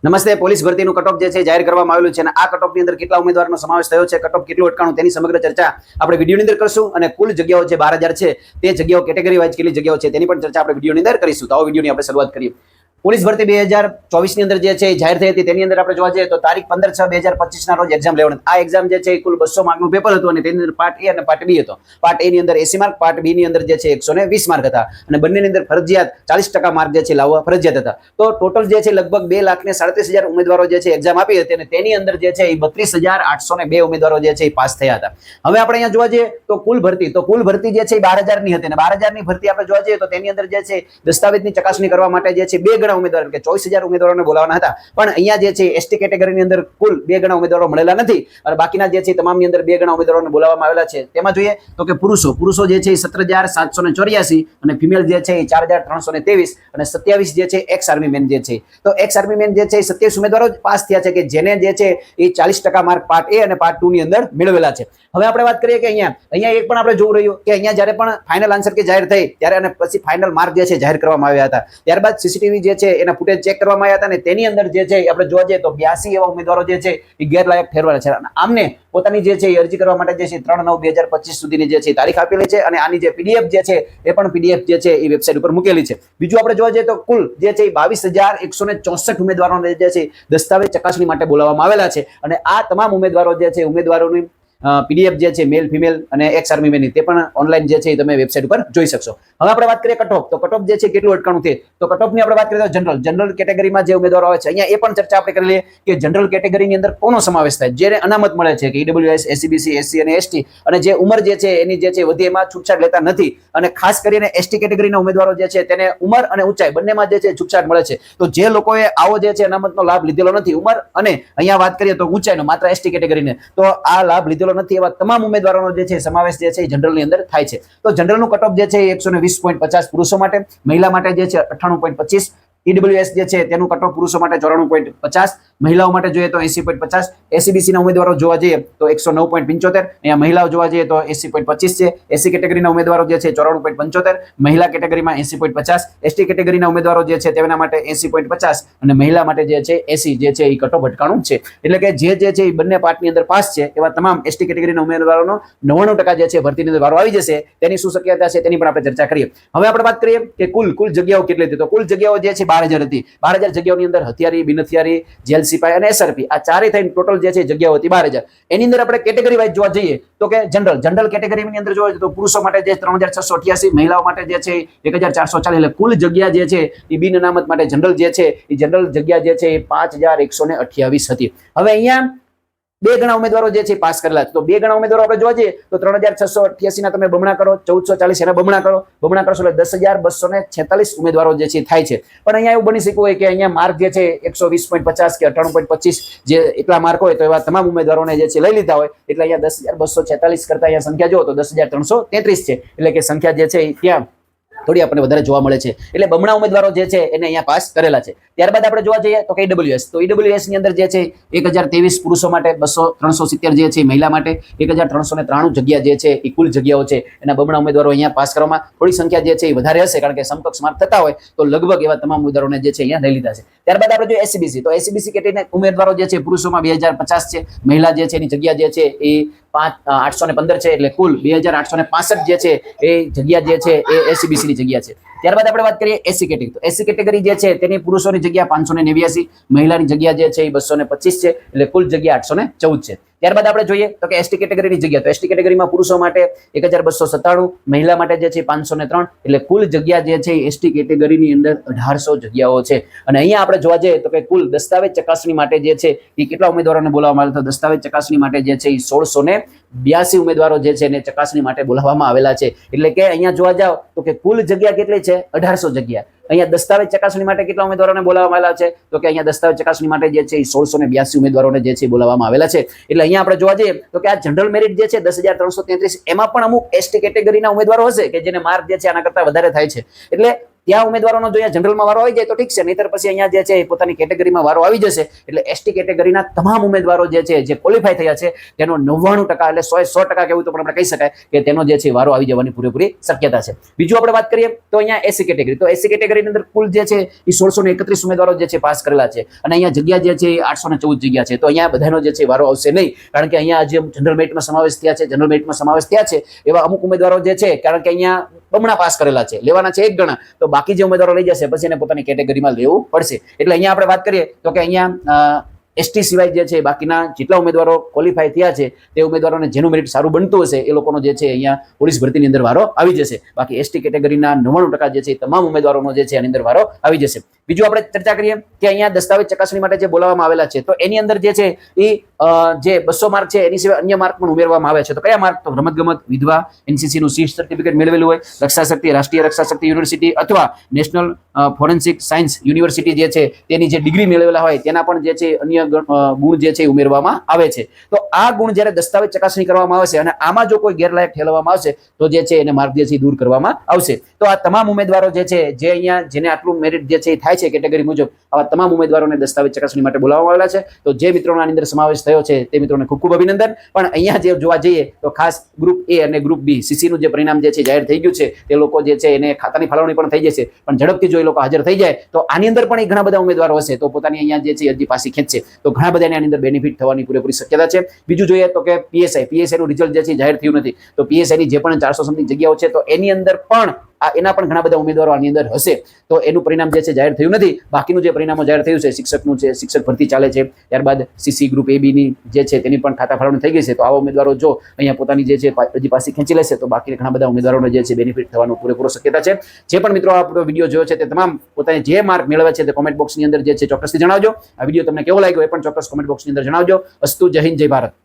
નમસ્તે. Police ભરતીનું cutoff જે છે જાહેર કરવામાં આવેલું છે અને આ કટઓફની અંદર કેટલા ઉમેદવારનો સમાવેશ થયો છે, કટઓફ કેટલું અટકાણું, તેની સમગ્ર ચર્ચા આપણે વિડીયોની અંદર કરશું અને કુલ જગ્યાઓ જે 12,000 છે તે જગ્યાઓ કેટેગરી વાઇઝ કેટલી જગ્યાઓ છે તેની પણ ચર્ચા આપણે વિડીયોની અંદર કરીશું. તો આવો વિડીયોની આપણે શરૂઆત કરીએ. પોલીસ ભરતી 2024 ની અંદર જે છે જાહેર થઈ હતી તેની અંદર આપણે જોવા જઈએ તો તારીખ 15/6/2025 ના રોજ એક્ઝામ લેવાની. આ એક્ઝામ જે છે કુલ 200 માર્કનું પેપર હતું અને તેની અંદર પાર્ટ એ અને પાર્ટ બી હતો. પાર્ટ એ ની અંદર 80 માર્ક, પાર્ટ બી ની અંદર જે છે 120 માર્ક હતા અને બંનેની અંદર ફરજિયાત 40% માર્ક જે છે લાવવા ફરજિયાત હતા. તો ટોટલ જે છે લગભગ 2,37,000 ઉમેદવારો જે છે એક્ઝામ આપી હતી અને તેની અંદર જે છે 32,802 ઉમેદવારો જે છે પાસ થયા હતા. હવે આપણે અહીંયા જોવા જઈએ તો કુલ ભરતી જે છે 12,000 ની હતી અને 12,000 ની ભરતી આપણે જોવા જઈએ તો તેની અંદર જે છે દસ્તાવેજની ચકાસણી કરવા માટે જે છે 2 ગણા ઉમેદવાર કે 24,000 ઉમેદવારોને બોલાવવાના હતા. પણ અહીંયા જે છે એસટી કેટેગરીની અંદર કુલ 2 ગણા ઉમેદવારો મળેલા નથી અને બાકીના જે છે તમામની અંદર 2 ગણા ઉમેદવારોને બોલાવવામાં આવેલા છે. તેમાં જોઈએ તો કે પુરુષો જે છે 17,784 અને ફિમેલ જે છે 4,323 અને 27 જે છે એક્સ આર્મી મેન જે છે. તો એક્સ આર્મી મેન જે છે 27 ઉમેદવારો પાસ થયા છે કે જેને જે છે એ 40% માર્ક પાર્ટ એ અને પાર્ટ 2 ની અંદર મેળવેલા છે. હવે આપણે વાત કરીએ કે અહીંયા એક પણ આપણે જોવું રહ્યું કે અહીંયા જ્યારે પણ ફાઇનલ આન્સર કે જાહેર થઈ ત્યારે અને પછી ફાઇનલ માર્ક જે છે જાહેર કરવામાં આવ્યા હતા. ત્યારબાદ સીસીટીવી જે છે એના ફૂટેજ ચેક કરવામાં આવ્યા હતા અને તેની અંદર જે છે આપણે જોવા જઈએ તો 82 એવા ઉમેદવારો જે છે એ ગેરલાયક ઠેરવાયા છે અને આમને પોતાની જે છે અરજી કરવા માટે જે છે 3/9/2025 સુધીની જે છે તારીખ આપેલી છે અને આની જે પીડીએફ જે છે એ પણ પીડીએફ જે છે એ વેબસાઇટ ઉપર મૂકેલી છે. બીજું આપણે જોવા જઈએ તો કુલ જે છે 22,164 ઉમેદવારોને જે છે દસ્તાવેજ ચકાસણી માટે બોલાવવામાં આવેલા છે અને આ તમામ ઉમેદવારો જે છે ઉમેદવારોની પીડીએફ જે છે મેલ ફિમેલ અને એક્સ આર્મી મેનની તે પણ ઓનલાઈન જે છે તમે વેબસાઇટ ઉપર જોઈ શકશો. હવે આપણે વાત કરીએ કટઓફ. તો કટઓફ જે છે કેટલું અટકાણું છે તો કટઓફની આપણે વાત કરીએ તો જનરલ કેટેગરીમાં જે ઉમેદવારો આવે છે અહીંયા એ પણ ચર્ચા આપણે કરી લઈએ કે જનરલ કેટેગરીની અંદર કોનો સમાવેશ થાય જેને અનામત મળે છે કે ઈડબ્લ્યુએસ, એસસીબીસી, એસસી અને એસટી અને જે ઉંમર જે છે એની જે છે વધી એમાં છૂટછાટ લેતા નથી અને ખાસ કરીને એસટી કેટેગરીના ઉમેદવારો જે છે તેને ઉંમર અને ઊંચાઈ બંનેમાં જે છે છૂટછાટ મળે છે. તો જે લોકોએ આવો જે છે અનામતનો લાભ લીધેલો નથી ઉંમર અને અહીંયા વાત કરીએ તો ઊંચાઈનો માત્ર એસટી કેટેગરીને તો આ લાભ લીધેલો નથી એવા તમામ ઉમેદવારોનો જે છે સમાવેશ જે છે એ જનરલની અંદર થાય છે. તો જનરલનું કટઓફ જે છે 120.50 પુરુષો માટે, મહિલા માટે જે છે 98.25, ઈડબ્લ્યુએસ જે છે તેનું કટઓફ પુરુષો માટે 94.50, મહિલાઓ માટે જોઈએ તો 80.50, એસસીબીસી ના ઉમેદવારો જોવા જઈએ તો 109.75, અહીંયા મહિલાઓ જોવા જઈએ તો 80.25 છે. એસસી કેટેગરીના ઉમેદવારો જે છે 94.75, મહિલા કેટેગરીમાં 80.50, એસટી કેટેગરીના ઉમેદવારો જે છે તેના માટે 80.50 અને મહિલા માટે જે છે 80 જે છે એ કટઓફ અટકાણું છે. એટલે કે જે છે એ બંને પાર્ટની અંદર પાસ છે એવા તમામ એસટી કેટેગરીના ઉમેદવારોનો 99% જે છે ભરતીની અંદર વારો આવી જશે તેની શું શક્યતા છે તેની પણ આપણે ચર્ચા કરીએ. હવે આપણે વાત કરીએ કે કુલ જગ્યાઓ કેટલી હતી. તો કુલ જગ્યાઓ જે છે 12,000 હતી. 12,000 જગ્યાઓની અંદર હથિયારી, બિન હથિયારી, જેલ સિપાઈ અને એસઆરપી આ ચારે થઈને ટોટલ જે છે જગ્યાઓ હતી 12,000. એની અંદર આપણે કેટેગરી વાઇઝ જોવા જઈએ તો કે જનરલ કેટેગરીની અંદર જોવા જઈએ તો પુરુષો માટે જે 3,688, મહિલાઓ માટે જે છે 1,440 એટલે કુલ જગ્યા જે છે એ બિન અનામત માટે જનરલ જે છે એ જનરલ જગ્યા જે છે એ 5,128 હતી. હવે અહીંયા 2 ગણા ઉમેદવારો જે છે પાસ કરેલા છે. તો 2 ગણા ઉમેદવારો આપણે જોવા જઈએ તો 3,688 ના તમે બમણા કરો, 1,440 એના બમણા કરશો એટલે 10,246 ઉમેદવારો જે છે થાય છે. પણ અહીંયા એવું બની શકતું હોય કે અહીંયા માર્ક જે છે 120.50 કે 98.25 જે એટલા માર્ક હોય તો એવા તમામ ઉમેદવારોને જે છે લઈ લીધા હોય એટલે અહીંયા 10,246 કરતા અહીંયા સંખ્યા જો તો 10,333 છે. એટલે કે સંખ્યા જે છે ત્યાં થોડી આપણને વધારે જોવા મળે છે. એટલે બમણા ઉમેદવારો જે છે એને અહીંયા પાસ કરેલા છે. ત્યારબાદ આપણે જોવા જઈએ તો કે ઈડબ્લ્યુએસ. તો ઈડબ્લ્યુએસ ની અંદર જે છે 1,023 પુરુષો માટે, 370 જે છે મહિલા માટે, 1,393 જગ્યા જે છે એ કુલ જગ્યાઓ છે એના બમણા ઉમેદવારો અહીંયા પાસ કરવામાં થોડી સંખ્યા જે છે એ વધારે હશે કારણ કે સમકક્ષ માર્ક થતા હોય તો લગભગ એવા તમામ ઉમેદવારોને જે છે અહીંયા લઈ લીધા છે. ત્યારબાદ આપણે જોઈએ એસસીબીસી. તો એસસીબીસી કેટેગરીના ઉમેદવારો જે છે પુરુષોમાં 2,050 છે, મહિલા જે છે એની જગ્યા જે છે એ 815 છે એટલે કુલ 2,865 જે છે એ જગ્યા જે છે એ એસસીબીસી ની જગ્યા છે. ત્યારબાદ આપણે વાત કરીએ એસસી કેટેગરી. તો એસસી કેટેગરી જે છે તેની પુરુષોની જગ્યા 589, મહિલાની જગ્યા જે છે એ 225 છે એટલે કુલ જગ્યા 814 છે. ત્યારબાદ આપણે જોઈએ તો કે એસટી કેટેગરીની જગ્યા. તો એસટી કેટેગરીમાં પુરુષો માટે 1,297, મહિલા માટે જે છે 503 એટલે કુલ જગ્યા જે છે એસટી કેટેગરીની અંદર 1,800 જગ્યાઓ છે. અને અહીંયા આપણે જોવા જઈએ તો કે કુલ દસ્તાવેજ ચકાસણી માટે જે છે એ કેટલા ઉમેદવારોને બોલાવવામાં આવ્યા? તો દસ્તાવેજ ચકાસણી માટે જે છે એ 1,682 ઉમેદવારો જે છે એને ચકાસણી માટે બોલાવવામાં આવેલા છે. એટલે કે અહીંયા જોવા જાવ તો કે કુલ જગ્યા કેટલી છે? 1,800 જગ્યા. અહીંયા દસ્તાવેજ ચકાસણી માટે કેટલા ઉમેદવારોને બોલાવવામાં આવેલા છે? તો કે અહીંયા દસ્તાવેજ ચકાસણી માટે જે છે 1,682 ઉમેદવારોને જે છે બોલાવવામાં આવેલા છે. એટલે અહીંયા આપણે જોવા જઈએ તો કે આ જનરલ મેરિટ જે છે 10,333 એમાં પણ અમુક એસટી કેટેગરીના ઉમેદવારો હશે કે જેને માર્ક જે છે આના કરતા વધારે થાય છે. એટલે ત્યાં ઉમેદવારોનો જો અહીંયા જનરલમાં વારો આવી જાય તો ઠીક છે, નહીતર પછી અહીંયા જે છે પોતાની કેટેગરીમાં વારો આવી જશે. એટલે એસટી કેટેગરીના તમામ ઉમેદવારો જે છે જે ક્વોલિફાય થયા છે તેનો 99% એટલે 100% કહેવું તો પણ આપણે કહી શકાય કે તેનો જે છે વારો આવી જવાની પૂરેપૂરી શક્યતા છે. બીજું આપણે વાત કરીએ તો અહીંયા એસસી કેટેગરી, તો એસસી કેટેગરીની અંદર કુલ જે છે એ 1631 ઉમેદવારો જે છે પાસ કરેલા છે અને અહીંયા જગ્યા જે છે એ 814 જગ્યા છે. તો અહીંયા બધાનો જે છે વારો આવશે નહીં, કારણ કે અહીંયા જે જનરલ મેરિટમાં સમાવેશ થયા છે, જનરલ મેરિટમાં સમાવેશ થયા છે એવા અમુક ઉમેદવારો જે છે, કારણ કે અહીંયા બમણા પાસ કરેલા છે, લેવાના છે 1 ગણા, તો બાકી જે ઉમેદવારો લઈ જશે પછી એને પોતાની કેટેગરીમાં લેવું પડશે. એટલે અહીંયા આપણે વાત કરીએ તો કે અહીંયા એસટી સિવાય જે છે બાકીના જેટલા ઉમેદવારો ક્વોલિફાય થયા છે તે ઉમેદવારોને જેનું મેરિટ સારું બનતું હશે એ લોકોનો જે છે અહીંયા પોલીસ ભરતીની અંદર વારો આવી જશે. બાકી એસટી કેટેગરીના 99% જે છે તમામ ઉમેદવારોનો જે છે આની અંદર વારો આવી જશે. બીજું આપણે ચર્ચા કરીએ કે અહીંયા દસ્તાવેજ ચકાસણી માટે જે બોલાવવામાં આવેલા છે તો એની અંદર જે છે એ જે 200 માર્ક છે એની સિવાય અન્ય માર્ક પણ ઉમેરવામાં આવે છે. તો કયા માર્ક? તો રમતગમત, વિધવા, એનસીસી નું સી સર્ટિફિકેટ મેળવેલું હોય, રક્ષા શક્તિ, રાષ્ટ્રીય રક્ષા શક્તિ યુનિવર્સિટી અથવા નેશનલ ફોરેન્સિક સાયન્સ યુનિવર્સિટી જે છે તેની જે ડિગ્રી મેળવેલા હોય તેના પણ જે છે અન્ય ગુણ જે છે ઉમેરવામાં આવે છે. તો આ ગુણ જ્યારે દસ્તાવેજ ચકાસણી કરવામાં આવશે અને આમાં જો કોઈ ગેરલાયક ઠેરવવામાં આવશે તો જે છે એને માર્ક જે છે દૂર કરવામાં આવશે. તો આ તમામ ઉમેદવારો જે છે જે અહીંયા જેને આટલું મેરિટ જે છે થાય છે કેટેગરી મુજબ, આવા તમામ ઉમેદવારોને દસ્તાવેજ ચકાસણી માટે બોલાવવામાં આવેલા છે. તો જે મિત્રોનો આની અંદર સમાવેશ થયો છે તે મિત્રોને ખૂબ ખૂબ અભિનંદન. પણ અહીંયા જે જોવા જઈએ તો ખાસ ગ્રુપ એ અને ગ્રુપ બી સીસી નું જે પરિણામ જે છે જાહેર થઈ ગયું છે તે લોકો જે છે એને ખાતાની ફાળવણી પણ થઈ જશે, પણ ઝડપથી જો એ લોકો હાજર થઈ જાય તો આની અંદર પણ ઘણા બધા ઉમેદવારો હશે તો પોતાની અહીંયા જે છે અરજી પાછી ખેંચશે, તો ઘણા બધાને આની અંદર બેનિફિટ થવાની પૂરેપૂરી શક્યતા છે. બીજું જોઈએ તો કે પીએસઆઈ નું રિઝલ્ટ જે છે જાહેર થયું નથી, તો પીએસઆઈ ની જે પણ 400 સમથિંગ જગ્યાઓ છે તો એની અંદર પણ એના પણ ઘણા બધા ઉમેદવારો આની અંદર હશે, તો એનું પરિણામ જે છે જાહેર થયું નથી. બાકીનું જે પરિણામો જાહેર થયું છે શિક્ષકનું છે, શિક્ષક ભરતી ચાલે છે, ત્યારબાદ સીસી ગ્રુપ એ બી ની જે છે તેની પણ ખાતા ફાળવણી થઈ ગઈ છે. તો આવા ઉમેદવારો જો અહીંયા પોતાની જે છે અરજી પાછી ખેંચી લેશે તો બાકી ઘણા બધા ઉમેદવારોને જે છે બેનિફિટ થવાનો પૂરેપૂરો શક્યતા છે. જે પણ મિત્રો આ વિડીયો જોયો છે તે તમામ પોતાને જે માર્ક મેળવે છે તે કોમેન્ટ બોક્સની અંદર જે છે ચોક્કસથી જણાવજો. આ વિડીયો તમને કેવો લાગ્યો એ પણ ચોક્કસ કોમેન્ટ બોક્સની અંદર જણાવજો. અસ્તુ, જય હિન્દ, જય ભારત.